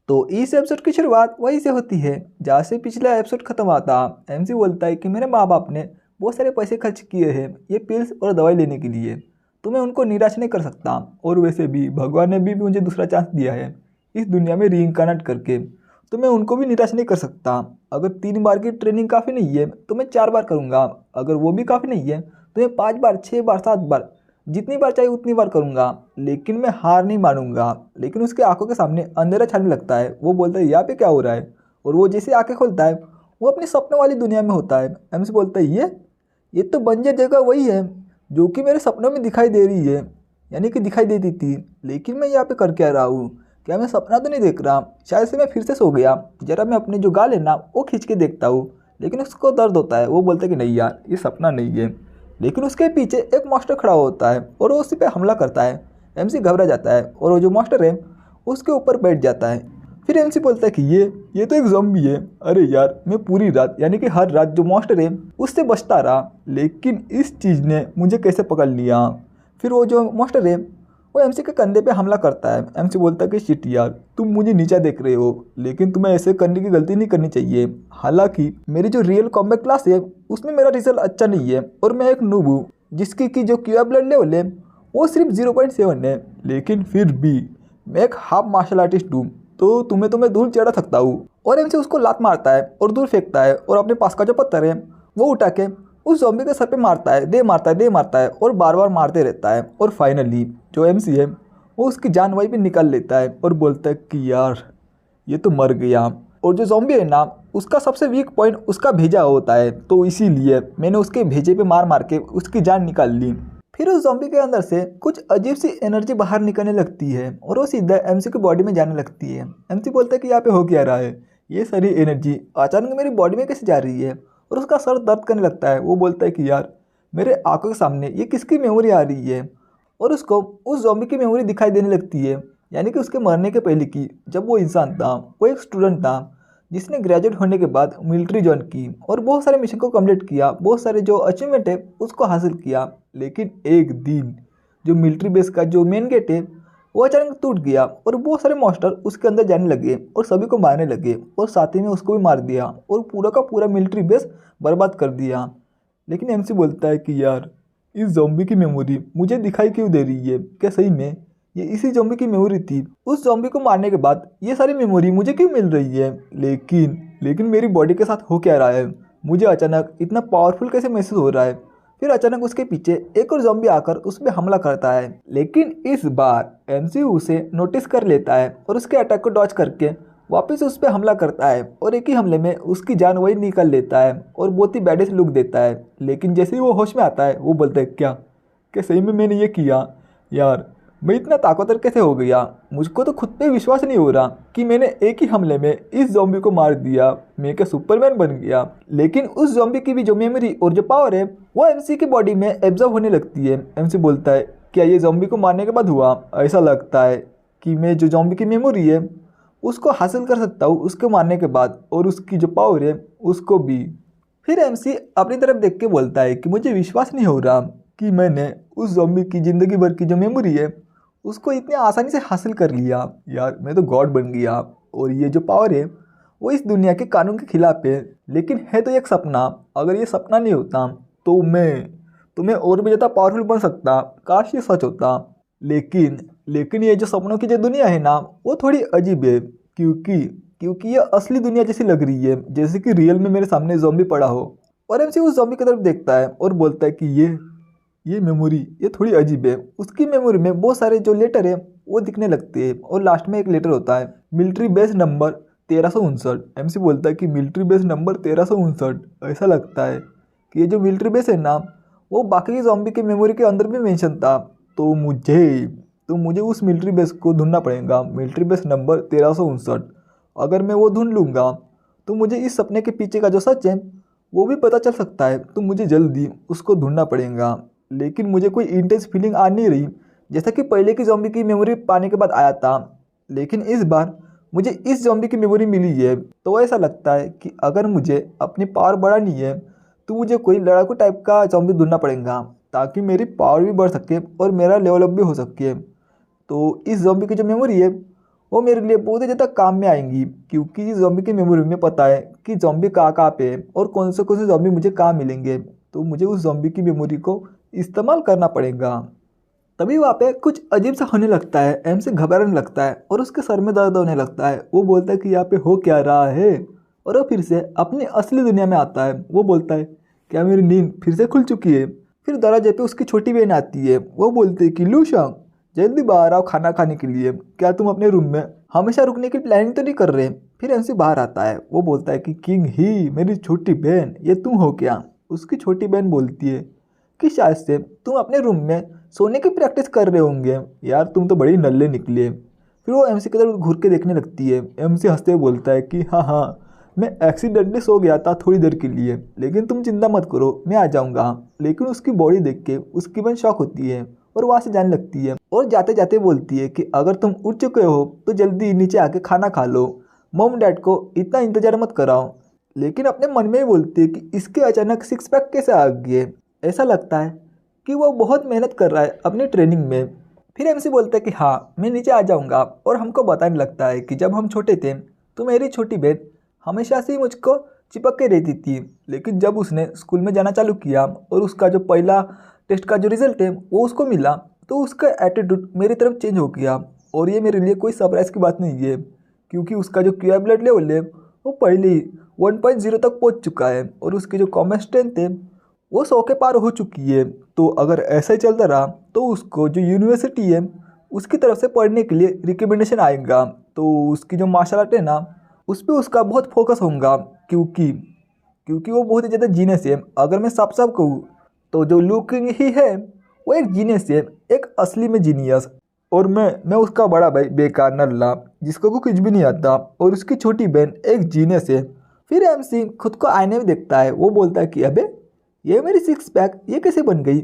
तो इस एपिसोड की शुरुआत वहीं से होती है जहाँ से पिछला एपिसोड खत्म हुआ था। एमसी बोलता है कि मेरे माँ बाप ने बहुत सारे पैसे खर्च किए हैं ये पिल्स और दवाई लेने के लिए, तो मैं उनको निराश नहीं कर सकता। और वैसे भी भगवान ने भी मुझे दूसरा चांस दिया है इस दुनिया में रीइंकार्नेट करके, तो मैं उनको भी निराश नहीं कर सकता। अगर 3 बार की ट्रेनिंग काफ़ी नहीं है तो मैं 4 बार करूँगा, अगर वो भी काफ़ी नहीं है तो मैं 5 बार, 6 बार, 7 बार, जितनी बार चाहिए उतनी बार करूँगा, लेकिन मैं हार नहीं मानूंगा। लेकिन उसके आंखों के सामने अंधेरा छाने लगता है। वो बोलता है यहाँ पे क्या हो रहा है, और वो जैसे आंखें खोलता है वो अपने सपनों वाली दुनिया में होता है। एमसी बोलता है ये तो बंजर जगह वही है जो कि मेरे सपनों में दिखाई दे रही है, यानी कि दिखाई देती थी। लेकिन मैं यहाँ पे कर क्या रहा हूँ, क्या मैं सपना तो नहीं देख रहा? शायद से मैं फिर से सो गया। जरा मैं अपने जो गाल है ना वो खींच के देखता हूँ, लेकिन उसको दर्द होता है। वो बोलता है कि नहीं यार ये सपना नहीं है। लेकिन उसके पीछे एक मास्टर खड़ा होता है और वो उसी पे हमला करता है। एमसी घबरा जाता है और वो जो मास्टर है उसके ऊपर बैठ जाता है। फिर एमसी बोलता है कि ये तो एक ज़ॉम्बी है। अरे यार मैं पूरी रात यानी कि हर रात जो मास्टर है उससे बचता रहा, लेकिन इस चीज़ ने मुझे कैसे पकड़ लिया। फिर वो जो मास्टर है वो एमसी के कंधे पे हमला करता है। एमसी बोलता है कि शिट यार तुम मुझे नीचा देख रहे हो, लेकिन तुम्हें ऐसे करने की गलती नहीं करनी चाहिए। हालांकि मेरी जो रियल कॉम्बैट क्लास है उसमें मेरा रिजल्ट अच्छा नहीं है और मैं एक नूब हूँ जिसकी की जो क्यूआ ब्लड लेवल है वो सिर्फ 0.7 है, लेकिन फिर भी मैं एक हाफ मार्शल आर्टिस्ट हूँ, तो तुम्हें तो मैं धूल चढ़ा सकता हूँ। और एमसी उसको लात मारता है और दूर फेंकता है और अपने पास का जो पत्थर है वो उठा के उस ज़ॉम्बी के सर पे मारता है, दे मारता है और बार बार मारते रहता है। और फाइनली जो एमसी है वो उसकी जान वहीं पे निकाल लेता है और बोलता है कि यार ये तो मर गया। और जो ज़ॉम्बी है ना उसका सबसे वीक पॉइंट उसका भेजा होता है, तो इसीलिए मैंने उसके भेजे पे मार मार के उसकी जान निकाल ली। फिर उस ज़ॉम्बी के अंदर से कुछ अजीब सी एनर्जी बाहर निकलने लगती है और वो सीधा एमसी की बॉडी में जाने लगती है। एमसी बोलता है कि यहाँ पे हो क्या रहा है, ये सारी एनर्जी अचानक मेरी बॉडी में कैसे जा रही है, और उसका सर दर्द करने लगता है। वो बोलता है कि यार मेरे आंखों के सामने ये किसकी मेमोरी आ रही है, और उसको उस ज़ॉम्बी की मेमोरी दिखाई देने लगती है, यानी कि उसके मरने के पहले की, जब वो इंसान था, वो एक स्टूडेंट था जिसने ग्रेजुएट होने के बाद मिलिट्री ज्वाइन की और बहुत सारे मिशन को कंप्लीट किया, बहुत सारे जो अचीवमेंट है उसको हासिल किया। लेकिन एक दिन जो मिलिट्री बेस का जो मेन गेट है वो अचानक टूट गया और बहुत सारे मॉन्स्टर उसके अंदर जाने लगे और सभी को मारने लगे और साथ ही में उसको भी मार दिया और पूरा का पूरा मिलिट्री बेस बर्बाद कर दिया। लेकिन एमसी बोलता है कि यार इस ज़ॉम्बी की मेमोरी मुझे दिखाई क्यों दे रही है, क्या सही में ये इसी ज़ॉम्बी की मेमोरी थी? उस ज़ॉम्बी को मारने के बाद ये सारी मेमोरी मुझे क्यों मिल रही है? लेकिन मेरी बॉडी के साथ हो क्या रहा है, मुझे अचानक इतना पावरफुल कैसे महसूस हो रहा है? फिर अचानक उसके पीछे एक और ज़ॉम्बी आकर उस पर हमला करता है, लेकिन इस बार एमसी उसे नोटिस कर लेता है और उसके अटैक को डॉज करके वापस उस पर हमला करता है और एक ही हमले में उसकी जान वही निकल लेता है और बहुत ही बैडेस्ट लुक देता है। लेकिन जैसे ही वो होश में आता है वो बोलता है क्या क्या सही में मैंने ये किया? यार मैं इतना ताकतवर कैसे हो गया? मुझको तो खुद पे विश्वास नहीं हो रहा कि मैंने एक ही हमले में इस ज़ॉम्बी को मार दिया, मैं क्या सुपरमैन बन गया? लेकिन उस ज़ॉम्बी की भी जो मेमोरी और जो पावर है वो एमसी की बॉडी में एब्जॉर्ब होने लगती है। एमसी बोलता है क्या ये ज़ॉम्बी को मारने के बाद हुआ? ऐसा लगता है कि मैं जो ज़ॉम्बी की मेमोरी है उसको हासिल कर सकता हूँ उसको मारने के बाद, और उसकी जो पावर है उसको भी। फिर एमसी अपनी तरफ देख के बोलता है कि मुझे विश्वास नहीं हो रहा कि मैंने उस ज़ॉम्बी की ज़िंदगी भर की जो मेमोरी है उसको इतनी आसानी से हासिल कर लिया। यार मैं तो गॉड बन गया, और ये जो पावर है वो इस दुनिया के कानून के खिलाफ है, लेकिन है तो एक सपना। अगर ये सपना नहीं होता तो मैं और भी ज़्यादा पावरफुल बन सकता, काश ये सच होता। लेकिन ये जो सपनों की जो दुनिया है ना वो थोड़ी अजीब है, क्योंकि क्योंकि ये असली दुनिया जैसी लग रही है, जैसे कि रियल में मेरे सामने ज़ॉम्बी पड़ा हो। और एमसी उस ज़ॉम्बी की तरफ देखता है और बोलता है कि ये मेमोरी ये थोड़ी अजीब है। उसकी मेमोरी में बहुत सारे जो लेटर है वो दिखने लगते हैं और लास्ट में एक लेटर होता है मिलिट्री बेस नंबर 1359। एमसी बोलता है कि मिलिट्री बेस नंबर 1359, ऐसा लगता है कि ये जो मिलिट्री बेस है ना वो बाकी ज़ॉम्बी की मेमोरी के अंदर भी मेंशन था। तो मुझे उस मिलिट्री बेस को ढूंढना पड़ेगा, मिलिट्री बेस नंबर 1359। अगर मैं वो ढूंढ लूँगा तो मुझे इस सपने के पीछे का जो सच है वो भी पता चल सकता है, तो मुझे जल्दी उसको ढूंढना पड़ेगा। लेकिन मुझे कोई इंटेंस फीलिंग आ नहीं रही जैसा कि पहले की ज़ॉम्बी की मेमोरी पाने के बाद आया था, लेकिन इस बार मुझे इस ज़ॉम्बी की मेमोरी मिली है। तो ऐसा लगता है कि अगर मुझे अपनी पावर बढ़ानी है तो मुझे कोई लड़ाकू टाइप का ज़ॉम्बी ढूंढना पड़ेगा ताकि मेरी पावर भी बढ़ सके और मेरा लेवल अप भी हो सके। तो इस ज़ॉम्बी की जो मेमोरी है वो मेरे लिए बहुत ही ज़्यादा काम में आएंगी, क्योंकि इस ज़ॉम्बी की मेमोरी में पता है कि ज़ॉम्बी कहाँ पे है और कौन से ज़ॉम्बी मुझे कहाँ मिलेंगे। तो मुझे उस ज़ॉम्बी की मेमोरी को इस्तेमाल करना पड़ेगा। तभी वहाँ पे कुछ अजीब सा होने लगता है, एमसी घबराने लगता है और उसके सर में दर्द होने लगता है। वो बोलता है कि यहाँ पे हो क्या रहा है, और वो फिर से अपनी असली दुनिया में आता है। वो बोलता है क्या मेरी नींद फिर से खुल चुकी है। फिर दरवाजे पे उसकी छोटी बहन आती है। वो बोलती है कि लूशांग जल्दी बाहर आओ खाना खाने के लिए, क्या तुम अपने रूम में हमेशा रुकने की प्लानिंग तो नहीं कर रहे। फिर एमसी बाहर आता है। वो बोलता है कि किंग ही मेरी छोटी बहन, ये तुम हो क्या। उसकी छोटी बहन बोलती है कि शायद से तुम अपने रूम में सोने की प्रैक्टिस कर रहे होंगे, यार तुम तो बड़ी नल्ले निकले। फिर वो एमसी की तरफ घूर के देखने लगती है। एमसी हंसते हुए बोलता है कि हाँ, मैं एक्सीडेंटली सो गया था थोड़ी देर के लिए, लेकिन तुम चिंता मत करो, मैं आ जाऊँगा। लेकिन उसकी बॉडी देख के उसकी बहन शॉक होती है और वहाँ से जाने लगती है और जाते जाते बोलती है कि अगर तुम उठ चुके हो तो जल्दी नीचे आके खाना खा लो, मॉम डैड को इतना इंतजार मत कराओ। लेकिन अपने मन में ही बोलती है कि इसके अचानक सिक्स पैक कैसे आ गए। ऐसा लगता है कि वो बहुत मेहनत कर रहा है अपनी ट्रेनिंग में। फिर एमसी बोलता है कि हाँ मैं नीचे आ जाऊँगा, और हमको बताने लगता है कि जब हम छोटे थे तो मेरी छोटी बहन हमेशा से ही मुझको चिपक के रहती थी, लेकिन जब उसने स्कूल में जाना चालू किया और उसका जो पहला टेस्ट का जो रिजल्ट है वो उसको मिला, तो उसका एटीट्यूड मेरी तरफ चेंज हो गया। और ये मेरे लिए कोई सरप्राइज़ की बात नहीं है, क्योंकि उसका जो क्यूआई ब्लड लेवल है वो पहले ही 1.0 तक पहुंच चुका है और उसकी जो कॉमन स्ट्रेंथ है वो 100 के पार हो चुकी है। तो अगर ऐसा ही चलता रहा तो उसको जो यूनिवर्सिटी है उसकी तरफ से पढ़ने के लिए रिकमेंडेशन आएगा। तो उसकी जो मार्शल आर्ट है ना उस पर उसका बहुत फोकस होगा, क्योंकि वो बहुत ही ज़्यादा जीनियस है। अगर मैं साफ साफ कहूँ तो जो लू किंग ही है वो एक जीनियस है, एक असली में जीनियस। और मैं उसका बड़ा भाई बेकार नल्ला जिसको को कुछ भी नहीं आता, और उसकी छोटी बहन एक जीनियस है। फिर एमसी खुद को आईने में देखता है। वो बोलता है कि अबे ये मेरी सिक्स पैक ये कैसे बन गई,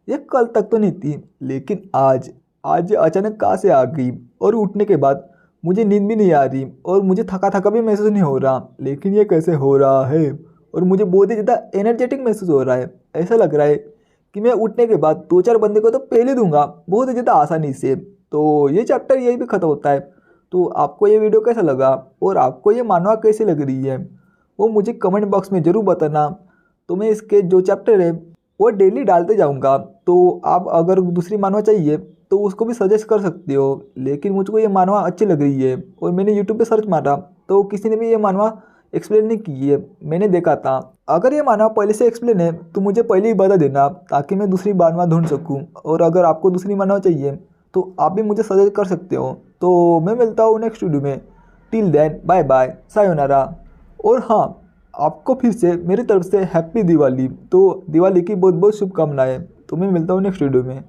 ये कल तक तो नहीं थी, लेकिन आज ये अचानक कहाँ से आ गई। और उठने के बाद मुझे नींद भी नहीं आ रही और मुझे थका थका भी महसूस नहीं हो रहा, लेकिन ये कैसे हो रहा है। और मुझे बहुत ही ज़्यादा एनर्जेटिक महसूस हो रहा है। ऐसा लग रहा है कि मैं उठने के बाद 2-4 बंदे को तो पहले दूंगा बहुत ही ज़्यादा आसानी से। तो ये चैप्टर यही भी ख़त्म होता है। तो आपको ये वीडियो कैसा लगा और आपको ये मानवा कैसी लग रही है वो मुझे कमेंट बॉक्स में ज़रूर बताना। तो मैं इसके जो चैप्टर है वो डेली डालते जाऊंगा। तो आप अगर दूसरी मानवा चाहिए तो उसको भी सजेस्ट कर सकते हो, लेकिन मुझको ये मानवा अच्छी लग रही है। और मैंने यूट्यूब पे सर्च मारा तो किसी ने भी ये मानवा एक्सप्लेन नहीं की है, मैंने देखा था। अगर ये मानवा पहले से एक्सप्लेन है तो मुझे पहले ही बता देना ताकि मैं दूसरी मानवा ढूंढ सकूँ। और अगर आपको दूसरी मानवा चाहिए तो आप भी मुझे सजेस्ट कर सकते हो। तो मैं मिलता हूँ नेक्स्ट वीडियो में। Till then bye bye, sayonara. और हाँ, आपको फिर से मेरी तरफ से हैप्पी दिवाली। तो दिवाली की बहुत बहुत शुभकामनाएं। तो मैं मिलता हूँ नेक्स्ट वीडियो में।